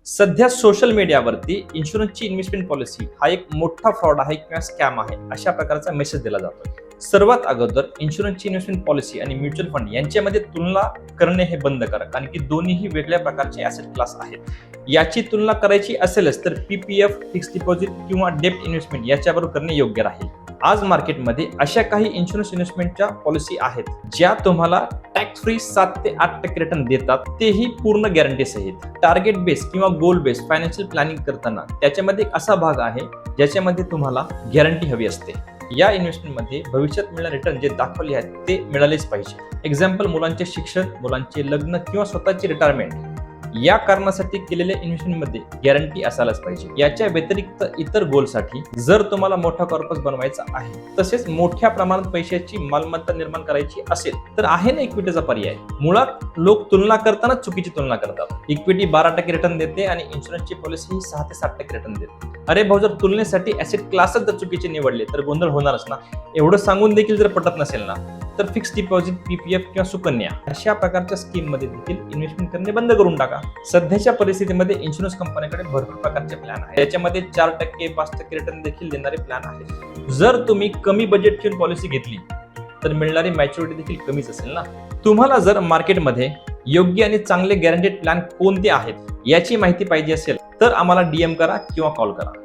सध्या सोशल मीडियावरती इन्शुरन्सची इन्व्हेस्टमेंट पॉलिसी हा एक मोठा फ्रॉड आहे किंवा स्कॅम आहे अशा प्रकारचा मेसेज दिला जातो. सर्वात अगोदर इन्शुरन्सची इन्व्हेस्टमेंट पॉलिसी आणि म्युच्युअल फंड यांच्यामध्ये तुलना करणे हे बंद करा, कारण की दोन्हीही वेगळ्या प्रकारचे ऍसेट क्लास आहेत. याची तुलना करायची असेलच तर पीपीएफ, फिक्स डिपॉझिट किंवा डेप्ट इन्व्हेस्टमेंट याच्याबरोबर करणे योग्य राहील. आज मार्केटमध्ये अशा काही इन्शुरन्स इन्व्हेस्टमेंटच्या पॉलिसी आहेत ज्या तुम्हाला टॅक्स फ्री 7 ते 8% रिटर्न देतात, तेही पूर्ण गॅरंटी सहित. टार्गेट बेस किंवा गोल बेस फायनान्शियल प्लॅनिंग करताना त्याच्यामध्ये एक असा भाग आहे ज्याच्यामध्ये तुम्हाला गॅरंटी हवी असते. या इन्व्हेस्टमेंटमध्ये भविष्यात मिळणारे रिटर्न जे दाखवले आहेत ते मिळालेच पाहिजे. एक्झाम्पल, मुलांचे शिक्षण, मुलांचे लग्न किंवा स्वतःची रिटायरमेंट या कारणासाठी केलेल्या इन्व्हेस्टमेंटमध्ये गॅरंटी असायलाच पाहिजे. याच्या व्यतिरिक्त इतर गोलसाठी जर तुम्हाला मोठा कॉर्पस बनवायचा आहे, तसेच मोठ्या प्रमाणात पैशाची मालमत्ता निर्माण करायची असेल तर आहे ना इक्विटीचा पर्याय. मुळात लोक तुलना करताना चुकीची तुलना करतात. इक्विटी 12% रिटर्न देते आणि इन्शुरन्सची पॉलिसी ही 6 ते 7% रिटर्न देते. अरे भाऊ, जर तुलनेसाठी ऍसेट क्लासच जर चुकीचे निवडले तर गोंधळ होणारच ना. एवढं सांगून देखील जर पटत नसेल ना, तर फिक्स डिपॉझिट, पीपीएफ किंवा सुकन्या अशा प्रकारच्या स्कीम मध्ये देखील इन्व्हेस्टमेंट करणे बंद करून टाका. सध्याच्या परिस्थितीमध्ये इन्शुरन्स कंपन्यांकडे भरपूर प्रकारचे प्लॅन आहेत. याच्यामध्ये 4%, 5% रिटर्न देखील देणारे प्लॅन आहेत. जर तुम्ही कमी बजेट ठेवून पॉलिसी घेतली तर मिळणारी मॅच्युरिटी देखील कमीच असेल ना. तुम्हाला जर मार्केटमध्ये योग्य आणि चांगले गॅरंटेड प्लॅन कोणते आहेत याची माहिती पाहिजे असेल तर आम्हाला DM करा किंवा कॉल करा.